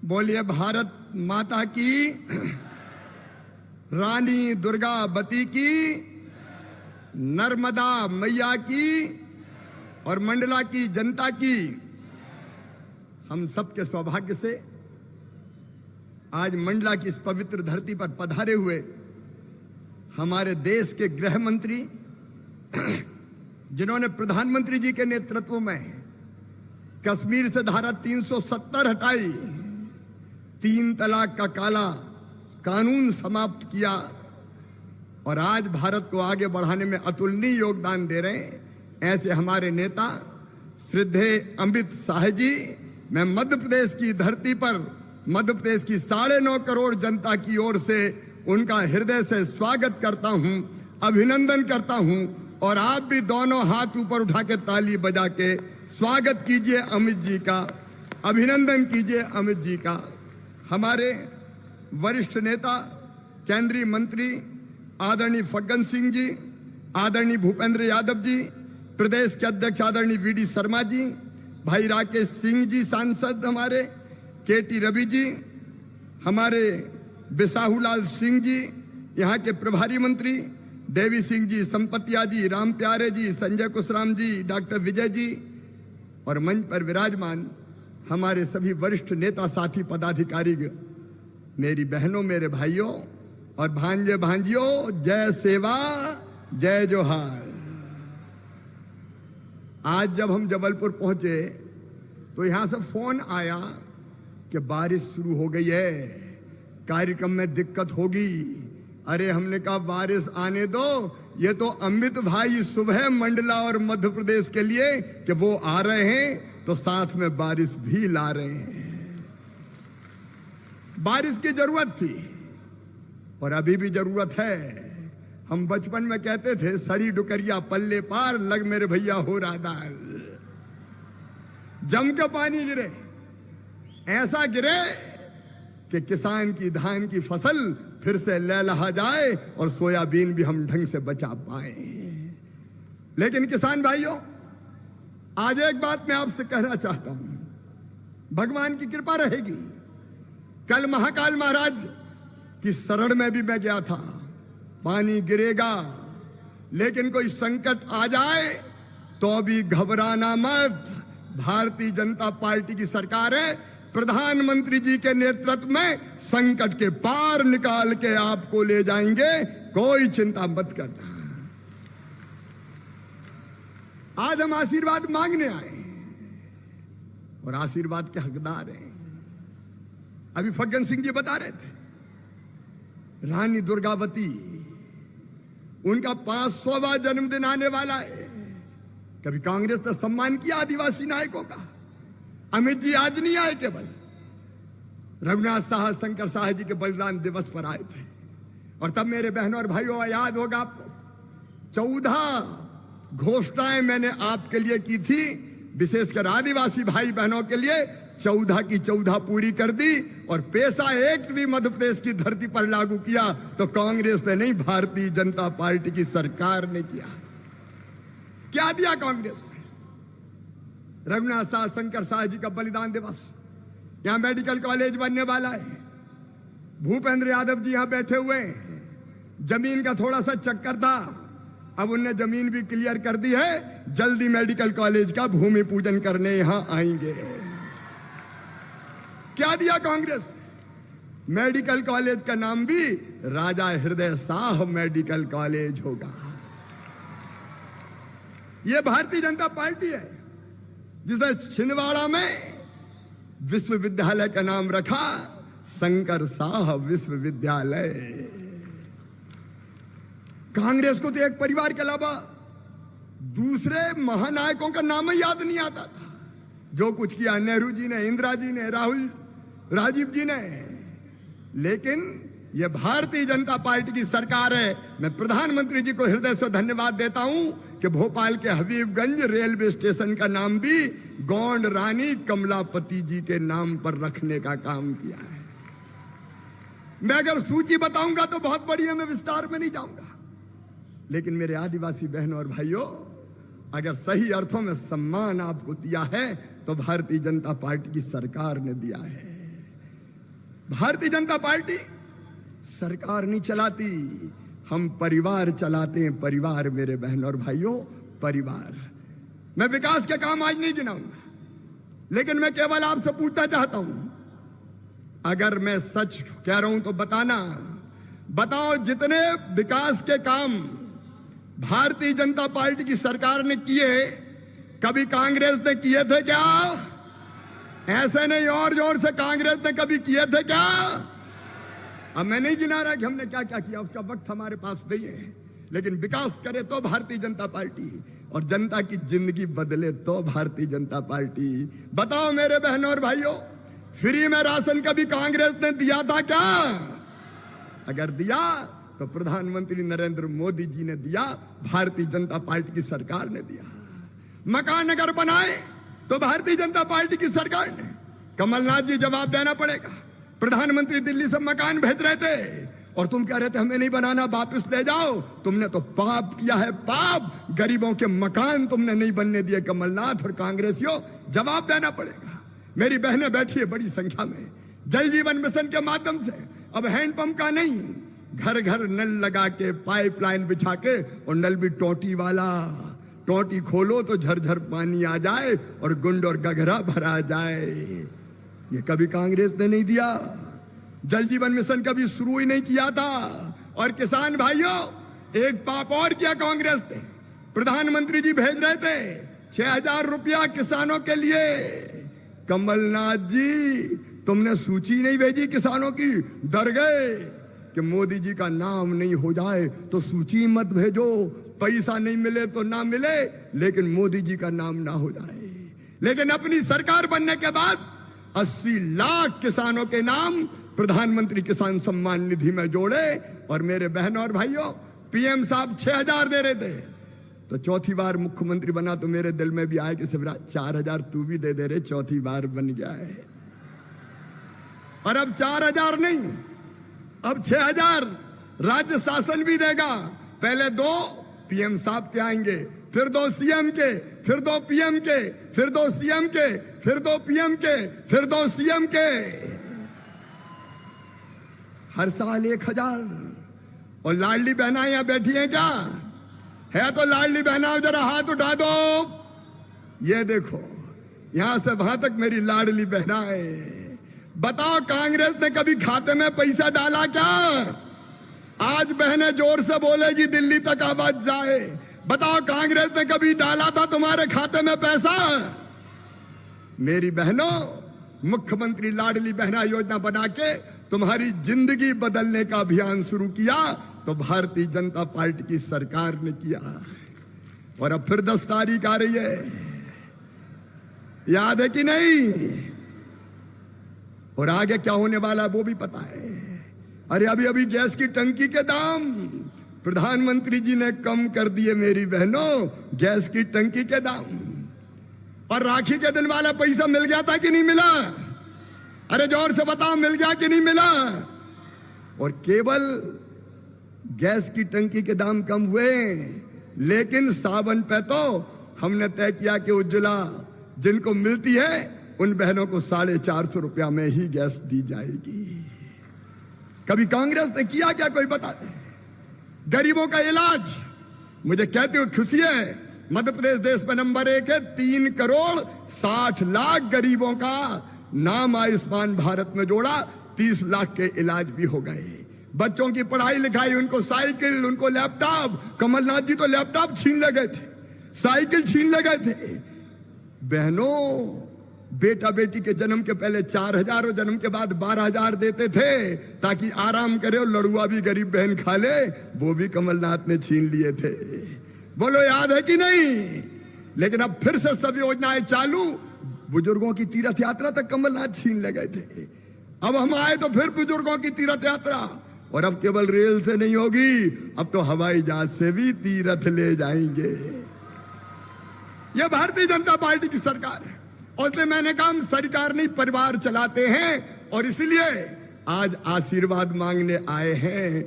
बोलिए भारत माता की, रानी दुर्गावती की, नर्मदा मैया की और मंडला की जनता की। हम सबके सौभाग्य से आज मंडला की इस पवित्र धरती पर पधारे हुए हमारे देश के गृह मंत्री, जिन्होंने प्रधानमंत्री जी के नेतृत्व में कश्मीर से धारा 370 हटाई, 3 तलाक का काला कानून समाप्त किया और आज भारत को आगे बढ़ाने में अतुलनीय योगदान दे रहे हैं, ऐसे हमारे नेता श्रद्धेय अमित शाह जी, मैं मध्य प्रदेश की धरती पर मध्य प्रदेश की 9.5 करोड़ जनता की ओर से उनका हृदय से स्वागत करता हूं, अभिनंदन करता हूं और आप भी दोनों हाथ ऊपर उठा के ताली बजा के स्वागत कीजिए अमित जी का, अभिनंदन कीजिए अमित जी का। हमारे वरिष्ठ नेता केंद्रीय मंत्री आदरणीय फग्गन सिंह जी, आदरणीय भूपेंद्र यादव जी, प्रदेश के अध्यक्ष आदरणीय वीडी शर्मा जी, भाई राकेश सिंह जी सांसद, हमारे केटी रवि जी, हमारे बिसाहूलाल सिंह जी, यहाँ के प्रभारी मंत्री देवी सिंह जी, संपतिया जी, राम प्यारे जी, संजय कुशराम जी, डॉक्टर विजय जी और मंच पर विराजमान हमारे सभी वरिष्ठ नेता साथी पदाधिकारी, मेरी बहनों, मेरे भाइयों और भांजे भांजियों, जय सेवा जय जोहार। आज जब हम जबलपुर पहुंचे तो यहां से फोन आया कि बारिश शुरू हो गई है, कार्यक्रम में दिक्कत होगी। अरे हमने कहा बारिश आने दो, ये तो अमित भाई सुबह मंडला और मध्य प्रदेश के लिए कि वो आ रहे हैं तो साथ में बारिश भी ला रहे हैं। बारिश की जरूरत थी और अभी भी जरूरत है। हम बचपन में कहते थे सड़ी डुकरिया पल्ले पार, लग मेरे भैया हो रहा दाल। जम के पानी गिरे, ऐसा गिरे कि किसान की धान की फसल फिर से लहलहा जाए और सोयाबीन भी हम ढंग से बचा पाए। लेकिन किसान भाइयों, आज एक बात मैं आपसे कहना चाहता हूं, भगवान की कृपा रहेगी। कल महाकाल महाराज की शरण में भी मैं गया था, पानी गिरेगा, लेकिन कोई संकट आ जाए तो भी घबराना मत। भारतीय जनता पार्टी की सरकार है, प्रधानमंत्री जी के नेतृत्व में संकट के पार निकाल के आपको ले जाएंगे, कोई चिंता मत करना। आज हम आशीर्वाद मांगने आए और आशीर्वाद के हकदार हैं। अभी फग्गन सिंह जी बता रहे थे, रानी दुर्गावती, उनका 500वां जन्मदिन आने वाला है। कभी कांग्रेस ने सम्मान किया आदिवासी नायकों का? अमित जी आज नहीं आए, केवल रघुनाथ साह, शंकर साह जी के बलिदान दिवस पर आए थे। और तब मेरे बहनों और भाइयों, याद होगा आपको, 14 घोषणाएं मैंने आपके लिए की थी, विशेषकर आदिवासी भाई बहनों के लिए 14 की 14 पूरी कर दी। और पेशा एक्ट भी मध्य प्रदेश की धरती पर लागू किया तो कांग्रेस ने नहीं, भारतीय जनता पार्टी की सरकार ने किया। क्या दिया कांग्रेस ने? रघुनाथ साह, शंकर साह जी का बलिदान दिवस, यहां मेडिकल कॉलेज बनने वाला है। भूपेंद्र यादव जी यहां बैठे हुए हैं, जमीन का थोड़ा सा चक्कर था, अब उनने जमीन भी क्लियर कर दी है, जल्दी मेडिकल कॉलेज का भूमि पूजन करने यहां आएंगे। क्या दिया कांग्रेस? मेडिकल कॉलेज का नाम भी राजा हृदय शाह मेडिकल कॉलेज होगा। यह भारतीय जनता पार्टी है जिसने छिंदवाड़ा में विश्वविद्यालय का नाम रखा शंकर शाह विश्वविद्यालय। कांग्रेस को तो एक परिवार के अलावा दूसरे महानायकों का नाम ही याद नहीं आता था। जो कुछ किया नेहरू जी ने, इंदिरा जी ने, राजीव जी ने, लेकिन यह भारतीय जनता पार्टी की सरकार है। मैं प्रधानमंत्री जी को हृदय से धन्यवाद देता हूं कि भोपाल के हबीबगंज रेलवे स्टेशन का नाम भी गोंड रानी कमलापति जी के नाम पर रखने का काम किया है। मैं अगर सूची बताऊंगा तो बहुत बड़ी है, मैं विस्तार में नहीं जाऊंगा। लेकिन मेरे आदिवासी बहनों और भाइयों, अगर सही अर्थों में सम्मान आपको दिया है तो भारतीय जनता पार्टी की सरकार ने दिया है। भारतीय जनता पार्टी सरकार नहीं चलाती, हम परिवार चलाते हैं। परिवार मेरे बहन और भाइयों, परिवार। मैं विकास के काम आज नहीं गिनाऊंगा, लेकिन मैं केवल आपसे पूछना चाहता हूं, अगर मैं सच कह रहा हूं तो बताओ जितने विकास के काम भारतीय जनता पार्टी की सरकार ने किए, कभी कांग्रेस ने किए थे क्या? ऐसे नहीं, और जोर से, कांग्रेस ने कभी किए थे क्या? अब मैं नहीं गिना रहा कि हमने क्या क्या किया, उसका वक्त हमारे पास नहीं है, लेकिन विकास करे तो भारतीय जनता पार्टी, और जनता की जिंदगी बदले तो भारतीय जनता पार्टी। बताओ मेरे बहनों और भाइयों, फ्री में राशन कभी कांग्रेस ने दिया था क्या? अगर दिया तो प्रधानमंत्री नरेंद्र मोदी जी ने दिया, भारतीय जनता पार्टी की सरकार ने दिया। मकान अगर बनाए तो भारतीय जनता पार्टी की सरकार ने। कमलनाथ जी, जवाब देना पड़ेगा। प्रधानमंत्री दिल्ली से मकान भेज रहे थे और तुम कह रहे थे हमें नहीं बनाना, वापस ले जाओ। तुमने तो पाप किया है, पाप। गरीबों के मकान तुमने नहीं बनने दिए। कमलनाथ और कांग्रेसियों, जवाब देना पड़ेगा। मेरी बहनें बैठी है बड़ी संख्या में। जल जीवन मिशन के माध्यम से अब हैंडपंप का नहीं, घर घर नल लगा के, पाइपलाइन बिछा के, और नल भी टोटी वाला। टोटी खोलो तो झरझर पानी आ जाए और गुंड और गघरा भरा जाए। ये कभी कांग्रेस ने नहीं दिया। जल जीवन मिशन कभी शुरू ही नहीं किया था। और किसान भाइयों, एक पाप और किया कांग्रेस ने। प्रधानमंत्री जी भेज रहे थे 6,000 रुपया किसानों के लिए। कमलनाथ जी, तुमने सूची नहीं भेजी किसानों की, डर गए कि मोदी जी का नाम नहीं हो जाए तो सूची मत भेजो। पैसा नहीं मिले तो ना मिले, लेकिन मोदी जी का नाम ना हो जाए। लेकिन अपनी सरकार बनने के बाद 80 लाख किसानों के नाम प्रधानमंत्री किसान सम्मान निधि में जोड़े। और मेरे बहनों और भाइयों, पीएम साहब 6,000 दे रहे थे, तो चौथी बार मुख्यमंत्री बना तो मेरे दिल में भी आया कि शिवराज 4,000 तू भी दे रहे, चौथी बार बन गया है। और अब 4,000 नहीं, अब 6,000 राज्य शासन भी देगा। पहले 2 पीएम साहब के आएंगे, फिर 2 सीएम के, फिर 2 पीएम के, फिर 2 सीएम के, फिर 2 पीएम के, फिर 2 सीएम के। हर साल 1,000। और लाडली बहना यहां बैठी हैं क्या? है तो लाडली बहना, जरा हाथ उठा दो। ये देखो, यहां से वहां तक मेरी लाडली बहना है। बताओ, कांग्रेस ने कभी खाते में पैसा डाला क्या? आज बहनें जोर से बोलेगी, दिल्ली तक आवाज जाए। बताओ, कांग्रेस ने कभी डाला था तुम्हारे खाते में पैसा? मेरी बहनों, मुख्यमंत्री लाडली बहना योजना बना के तुम्हारी जिंदगी बदलने का अभियान शुरू किया तो भारतीय जनता पार्टी की सरकार ने किया। और अब फिर 10 तारीख आ रही है, याद है कि नहीं? और आगे क्या होने वाला है वो भी पता है। अरे अभी गैस की टंकी के दाम प्रधानमंत्री जी ने कम कर दिए मेरी बहनों, गैस की टंकी के दाम। और राखी के दिन वाला पैसा मिल गया था कि नहीं मिला? अरे जोर से बताओ, मिल गया कि नहीं मिला? और केवल गैस की टंकी के दाम कम हुए, लेकिन सावन पे तो हमने तय किया कि उज्ज्वला जिनको मिलती है उन बहनों को 450 रुपया में ही गैस दी जाएगी। कभी कांग्रेस ने किया क्या? कोई बता दे। गरीबों का इलाज, मुझे कहते हुए खुशी है, मध्य प्रदेश देश में नंबर 1 है। 3 करोड़ 60 लाख गरीबों का नाम आयुष्मान भारत में जोड़ा। 30 लाख के इलाज भी हो गए। बच्चों की पढ़ाई लिखाई, उनको साइकिल, उनको लैपटॉप। कमलनाथ जी तो लैपटॉप छीन ले गए थे, साइकिल छीन ले गए थे। बहनों, बेटा बेटी के जन्म के पहले 4,000 और जन्म के बाद 12,000 देते थे ताकि आराम करे और लड़ुआ भी गरीब बहन खा ले। वो भी कमलनाथ ने छीन लिए थे। बोलो, याद है कि नहीं? लेकिन अब फिर से सब योजनाएं चालू। बुजुर्गों की तीर्थ यात्रा तक कमलनाथ छीन ले गए थे। अब हम आए तो फिर बुजुर्गों की तीर्थ यात्रा। और अब केवल रेल से नहीं होगी, अब तो हवाई जहाज से भी तीर्थ ले जाएंगे। यह भारतीय जनता पार्टी की सरकार है। और इसलिए मैंने कहा, हम सरकार नहीं परिवार चलाते हैं। और इसलिए आज आशीर्वाद मांगने आए हैं,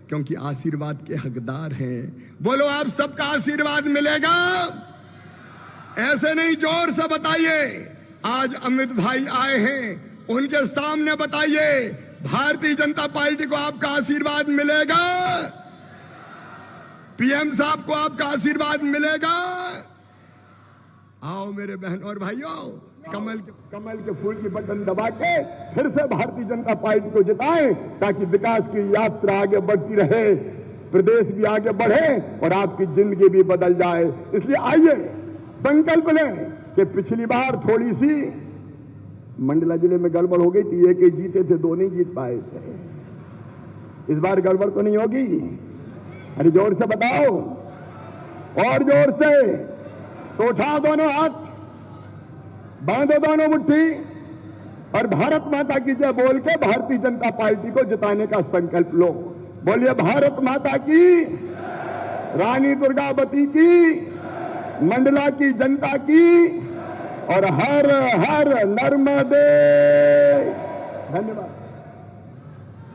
क्योंकि आशीर्वाद के हकदार हैं। बोलो, आप सबका आशीर्वाद मिलेगा? ऐसे नहीं, जोर से बताइए। आज अमित भाई आए हैं, उनके सामने बताइए भारतीय जनता पार्टी को आपका आशीर्वाद मिलेगा, पीएम साहब को आपका आशीर्वाद मिलेगा। आओ मेरे बहन और भाइयों, कमल के फूल की बटन दबा के फिर से भारतीय जनता पार्टी को जिताएं, ताकि विकास की यात्रा आगे बढ़ती रहे, प्रदेश भी आगे बढ़े और आपकी जिंदगी भी बदल जाए। इसलिए आइए संकल्प लें कि पिछली बार थोड़ी सी मंडला जिले में गड़बड़ हो गई थी, एक ही जीते थे, दो नहीं जीत पाए थे। इस बार गड़बड़ तो नहीं होगी? अरे जोर से बताओ, और जोर से। तो उठाओ दोनों हाथ, बांधो दोनों मुट्ठी और भारत माता की जय बोल के भारतीय जनता पार्टी को जिताने का संकल्प लो। बोलिए भारत माता की, रानी दुर्गावती की, मंडला की जनता की, और हर हर नर्मदे। धन्यवाद।